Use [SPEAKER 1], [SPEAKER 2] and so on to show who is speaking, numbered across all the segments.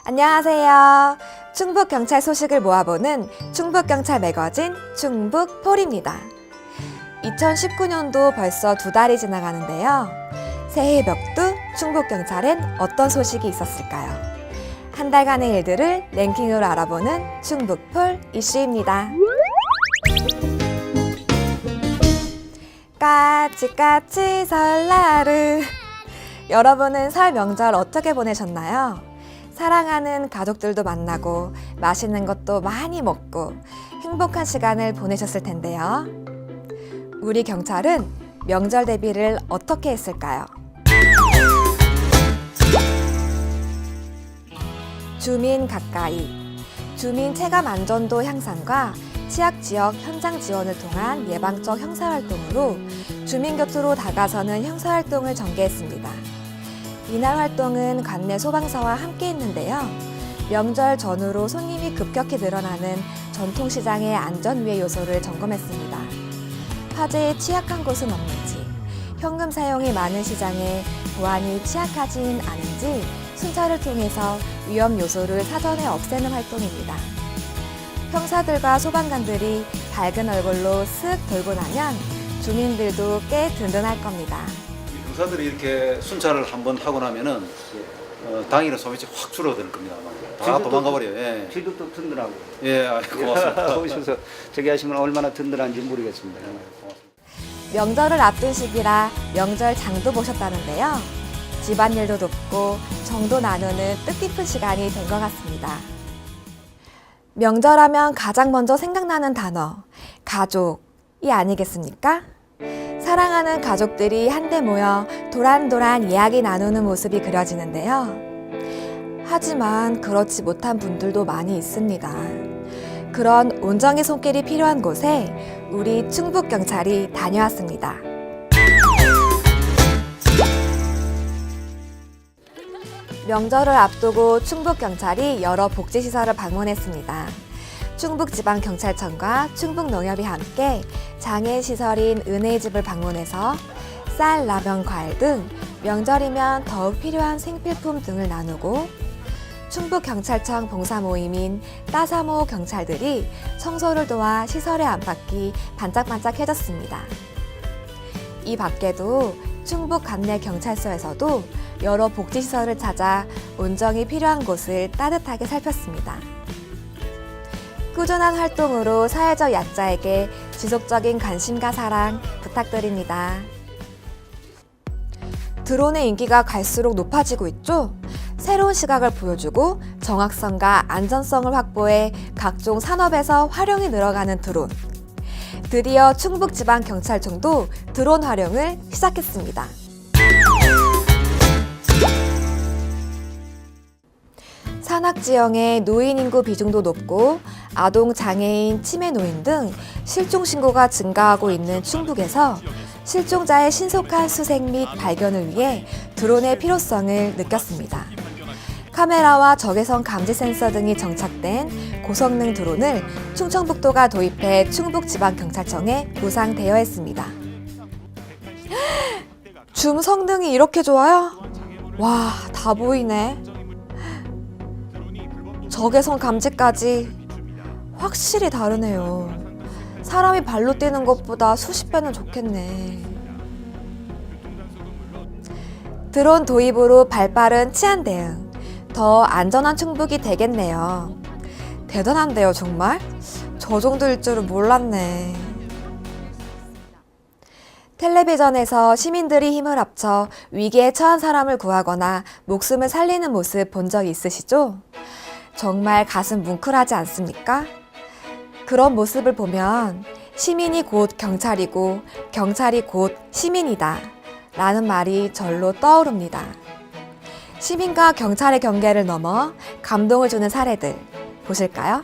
[SPEAKER 1] 안녕하세요. 충북경찰 소식을 모아보는 충북경찰 매거진 충북폴입니다. 2019년도 벌써 2달이 지나가는데요. 새해 벽두 충북경찰엔 어떤 소식이 있었을까요? 한 달간의 일들을 랭킹으로 알아보는 충북폴 이슈입니다. 까치까치 설날을 여러분은 설 명절 어떻게 보내셨나요? 사랑하는 가족들도 만나고 맛있는 것도 많이 먹고 행복한 시간을 보내셨을 텐데요. 우리 경찰은 명절 대비를 어떻게 했을까요? 주민 가까이, 주민 체감 안전도 향상과 취약 지역 현장 지원을 통한 예방적 형사활동으로 주민 곁으로 다가서는 형사활동을 전개했습니다. 이날 활동은 관내 소방서와 함께 했는데요. 명절 전후로 손님이 급격히 늘어나는 전통시장의 안전위해 요소를 점검했습니다. 화재에 취약한 곳은 없는지, 현금 사용이 많은 시장에 보안이 취약하진 않은지 순찰을 통해서 위험 요소를 사전에 없애는 활동입니다. 형사들과 소방관들이 밝은 얼굴로 쓱 돌고 나면 주민들도 꽤 든든할 겁니다.
[SPEAKER 2] 경사들이 이렇게 순찰을 한번 하고 나면은 당일은 소매치 확 줄어들 겁니다. 다 도망가 버려요. 예.
[SPEAKER 3] 저도 또 든든하고.
[SPEAKER 2] 예, 고맙습니다.
[SPEAKER 3] 오셔서 저기 하시면 얼마나 든든한지 모르겠습니다.
[SPEAKER 1] 명절을 앞둔 시기라 명절 장도 보셨다는데요. 집안일도 돕고 정도 나누는 뜻깊은 시간이 된 것 같습니다. 명절하면 가장 먼저 생각나는 단어, 가족이 아니겠습니까? 사랑하는 가족들이 한데 모여 도란도란 이야기 나누는 모습이 그려지는데요. 하지만 그렇지 못한 분들도 많이 있습니다. 그런 온정의 손길이 필요한 곳에 우리 충북경찰이 다녀왔습니다. 명절을 앞두고 충북경찰이 여러 복지시설을 방문했습니다. 충북지방경찰청과 충북농협이 함께 장애시설인 은혜의 집을 방문해서 쌀, 라면, 과일 등 명절이면 더욱 필요한 생필품 등을 나누고 충북경찰청 봉사모임인 따사모 경찰들이 청소를 도와 시설의 안팎이 반짝반짝해졌습니다. 이 밖에도 충북 관내 경찰서에서도 여러 복지시설을 찾아 온정이 필요한 곳을 따뜻하게 살폈습니다. 꾸준한 활동으로 사회적 약자에게 지속적인 관심과 사랑 부탁드립니다. 드론의 인기가 갈수록 높아지고 있죠? 새로운 시각을 보여주고 정확성과 안전성을 확보해 각종 산업에서 활용이 늘어가는 드론. 드디어 충북지방경찰청도 드론 활용을 시작했습니다. 산악지형의 노인 인구 비중도 높고 아동, 장애인, 치매 노인 등 실종 신고가 증가하고 있는 충북에서 실종자의 신속한 수색 및 발견을 위해 드론의 필요성을 느꼈습니다. 카메라와 적외선 감지 센서 등이 정착된 고성능 드론을 충청북도가 도입해 충북지방경찰청에 무상 대여했습니다. 줌 성능이 이렇게 좋아요? 와, 다 보이네. 적외선 감지까지 확실히 다르네요. 사람이 발로 뛰는 것보다 수십 배는 좋겠네. 드론 도입으로 발빠른 치안 대응, 더 안전한 충북이 되겠네요. 대단한데요, 정말? 저 정도일 줄은 몰랐네. 텔레비전에서 시민들이 힘을 합쳐 위기에 처한 사람을 구하거나 목숨을 살리는 모습 본 적 있으시죠? 정말 가슴 뭉클하지 않습니까? 그런 모습을 보면 시민이 곧 경찰이고 경찰이 곧 시민이다 라는 말이 절로 떠오릅니다. 시민과 경찰의 경계를 넘어 감동을 주는 사례들 보실까요?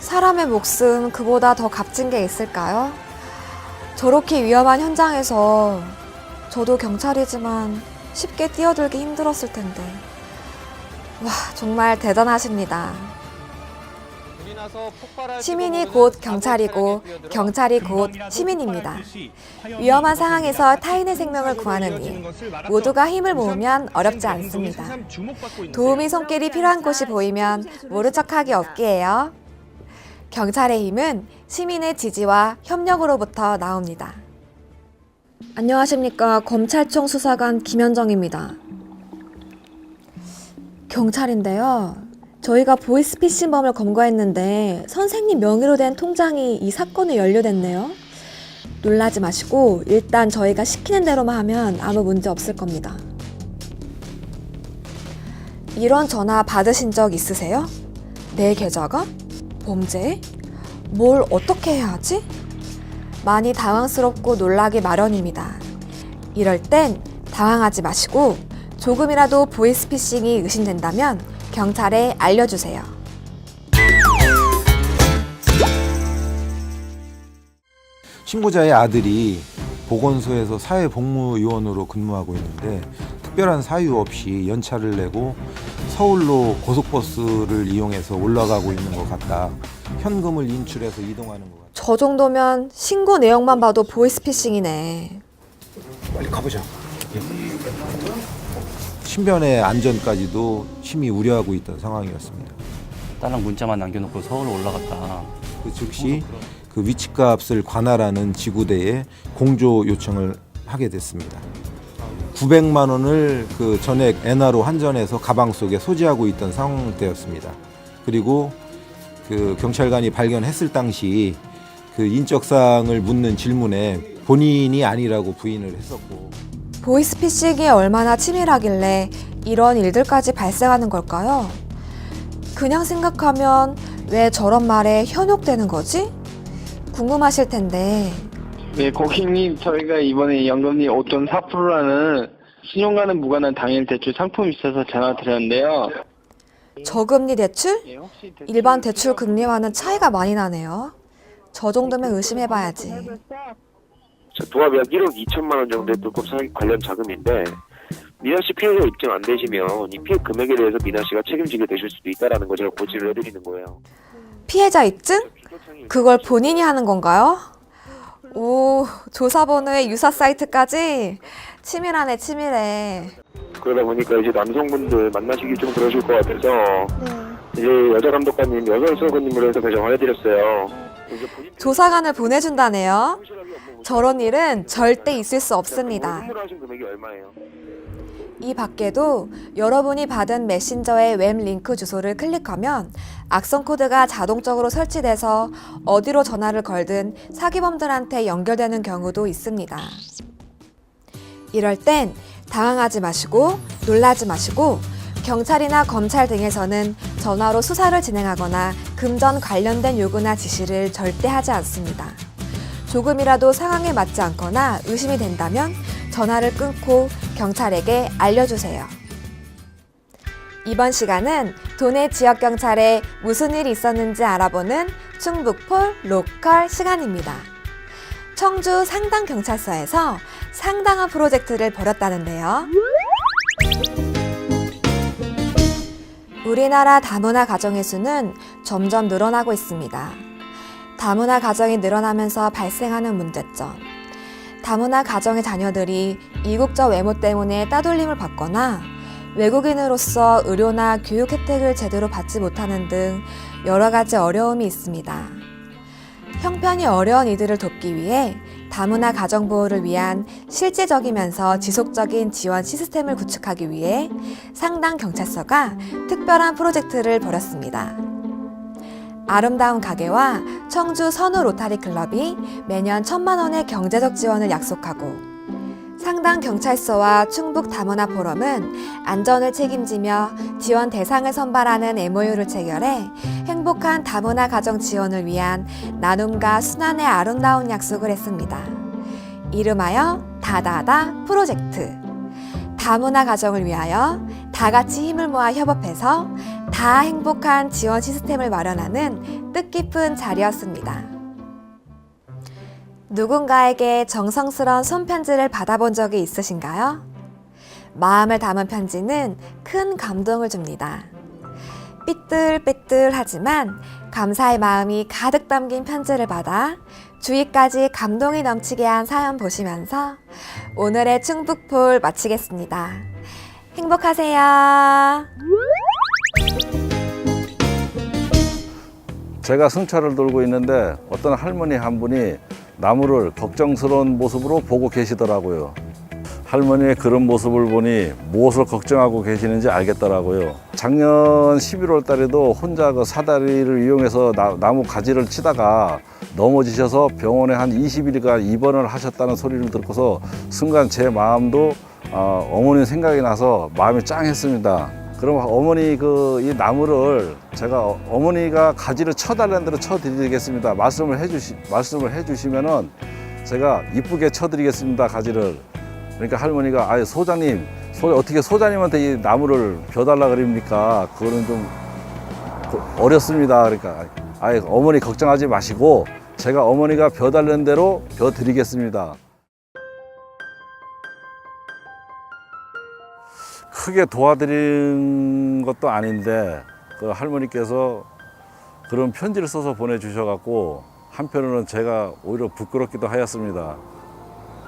[SPEAKER 1] 사람의 목숨 그보다 더 값진 게 있을까요? 저렇게 위험한 현장에서 저도 경찰이지만 쉽게 뛰어들기 힘들었을 텐데. 와, 정말 대단하십니다. 시민이 곧 경찰이고 경찰이 곧 시민입니다. 위험한 상황에서 타인의 생명을 구하는 일, 모두가 힘을 모으면 어렵지 않습니다. 도우미 손길이 필요한 곳이 보이면 모른 척하기 없기에요. 경찰의 힘은 시민의 지지와 협력으로부터 나옵니다. 안녕하십니까. 검찰청 수사관 김현정입니다. 경찰인데요. 저희가 보이스피싱범을 검거했는데 선생님 명의로 된 통장이 이 사건에 연루됐네요. 놀라지 마시고 일단 저희가 시키는 대로만 하면 아무 문제 없을 겁니다. 이런 전화 받으신 적 있으세요? 내 계좌가? 범죄? 뭘 어떻게 해야 하지? 많이 당황스럽고 놀라기 마련입니다. 이럴 땐 당황하지 마시고 조금이라도 보이스피싱이 의심된다면 경찰에 알려주세요.
[SPEAKER 4] 신고자의 아들이 보건소에서 사회복무요원으로 근무하고 있는데 특별한 사유 없이 연차를 내고 서울로 고속버스를 이용해서 올라가고 있는 것 같다. 현금을 인출해서 이동하는 것 같다.
[SPEAKER 1] 저 정도면 신고 내용만 봐도 보이스피싱이네.
[SPEAKER 4] 빨리 가보자. 신변의 안전까지도 심히 우려하고 있던 상황이었습니다.
[SPEAKER 5] 딸랑 문자만 남겨놓고 서울 올라갔다.
[SPEAKER 4] 그 즉시 그 위치값을 관할하는 지구대에 공조 요청을 하게 됐습니다. 900만 원을 그 전액 엔화로 환전해서 가방 속에 소지하고 있던 상태였습니다. 그리고 그 경찰관이 발견했을 당시 그 인적사항을 묻는 질문에 본인이 아니라고 부인을 했었고.
[SPEAKER 1] 보이스피싱이 얼마나 치밀하길래 이런 일들까지 발생하는 걸까요? 그냥 생각하면 왜 저런 말에 현혹되는 거지? 궁금하실 텐데.
[SPEAKER 6] 네, 고객님, 저희가 이번에 연금리 5.4%라는 신용과는 무관한 당일 대출 상품이 있어서 전화드렸는데요.
[SPEAKER 1] 저금리 대출?
[SPEAKER 6] 예, 혹시
[SPEAKER 1] 일반 대출 금리와는 차이가 많이 나네요. 저 정도면 의심해봐야지.
[SPEAKER 7] 도합 약 1억 2천만 원 정도의 불법 사기 관련 자금인데 미나 씨 피해자 입증 안 되시면 이 피해 금액에 대해서 미나 씨가 책임지게 되실 수도 있다라는 거 제가 고지를 해드리는 거예요.
[SPEAKER 1] 피해자 입증? 그걸 본인이 하는 건가요? 오, 조사번호에 유사 사이트까지? 치밀하네, 치밀해.
[SPEAKER 7] 그러다 보니까 이제 남성분들 만나시기 좀 그러실 것 같아서 이제 여자 감독관님, 여자 수사관님으로 해서 배정을 해드렸어요. 이제 본인
[SPEAKER 1] 조사관을 보내준다네요. 저런 일은 절대 있을 수 없습니다.
[SPEAKER 7] 선물하신 금액이 얼마예요?
[SPEAKER 1] 이 밖에도 여러분이 받은 메신저의 웹 링크 주소를 클릭하면 악성 코드가 자동적으로 설치돼서 어디로 전화를 걸든 사기범들한테 연결되는 경우도 있습니다. 이럴 땐 당황하지 마시고 놀라지 마시고 경찰이나 검찰 등에서는 전화로 수사를 진행하거나 금전 관련된 요구나 지시를 절대 하지 않습니다. 조금이라도 상황에 맞지 않거나 의심이 된다면 전화를 끊고 경찰에게 알려주세요. 이번 시간은 도내 지역경찰에 무슨 일이 있었는지 알아보는 충북폴 로컬 시간입니다. 청주 상당경찰서에서 상당한 프로젝트를 벌였다는데요. 우리나라 다문화 가정의 수는 점점 늘어나고 있습니다. 다문화 가정이 늘어나면서 발생하는 문제점. 다문화 가정의 자녀들이 이국적 외모 때문에 따돌림을 받거나 외국인으로서 의료나 교육 혜택을 제대로 받지 못하는 등 여러 가지 어려움이 있습니다. 형편이 어려운 이들을 돕기 위해 다문화 가정 보호를 위한 실제적이면서 지속적인 지원 시스템을 구축하기 위해 상당 경찰서가 특별한 프로젝트를 벌였습니다. 아름다운 가게와 청주 선우 로타리 클럽이 매년 1,000만 원의 경제적 지원을 약속하고 상당 경찰서와 충북 다문화 포럼은 안전을 책임지며 지원 대상을 선발하는 MOU를 체결해 행복한 다문화 가정 지원을 위한 나눔과 순환의 아름다운 약속을 했습니다. 이름하여 다다다 프로젝트. 다문화 가정을 위하여 다 같이 힘을 모아 협업해서 다 행복한 지원 시스템을 마련하는 뜻깊은 자리였습니다. 누군가에게 정성스러운 손편지를 받아본 적이 있으신가요? 마음을 담은 편지는 큰 감동을 줍니다. 삐뚤빼뚤하지만 감사의 마음이 가득 담긴 편지를 받아 주위까지 감동이 넘치게 한 사연 보시면서 오늘의 충북폴 마치겠습니다. 행복하세요.
[SPEAKER 8] 제가 승차를 돌고 있는데 어떤 할머니 한 분이 나무를 걱정스러운 모습으로 보고 계시더라고요. 할머니의 그런 모습을 보니 무엇을 걱정하고 계시는지 알겠더라고요. 작년 11월 달에도 혼자 그 사다리를 이용해서 나무 가지를 치다가 넘어지셔서 병원에 한 20일간 입원을 하셨다는 소리를 듣고서 순간 제 마음도 어머니 생각이 나서 마음이 짱했습니다. 그럼 어머니 이 나무를 제가 어머니가 가지를 쳐달라는 대로 쳐드리겠습니다. 말씀을 해주시면은 제가 이쁘게 쳐드리겠습니다. 가지를. 그러니까 할머니가 아예 소장님 어떻게 소장님한테 이 나무를 벼달라 그럽니까? 그거는 좀 어렵습니다. 그러니까 아예 어머니 걱정하지 마시고 제가 어머니가 벼달라는 대로 벼드리겠습니다. 크게 도와드린 것도 아닌데 그 할머니께서 그런 편지를 써서 보내주셔갖고 한편으로는 제가 오히려 부끄럽기도 하였습니다.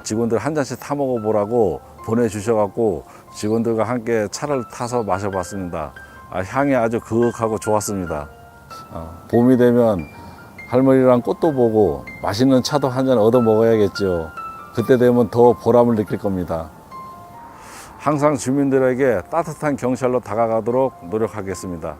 [SPEAKER 8] 직원들 한 잔씩 타 먹어보라고 보내주셔갖고 직원들과 함께 차를 타서 마셔봤습니다. 향이 아주 그윽하고 좋았습니다. 봄이 되면 할머니랑 꽃도 보고 맛있는 차도 한 잔 얻어 먹어야겠죠. 그때 되면 더 보람을 느낄 겁니다. 항상 주민들에게 따뜻한 경찰로 다가가도록 노력하겠습니다.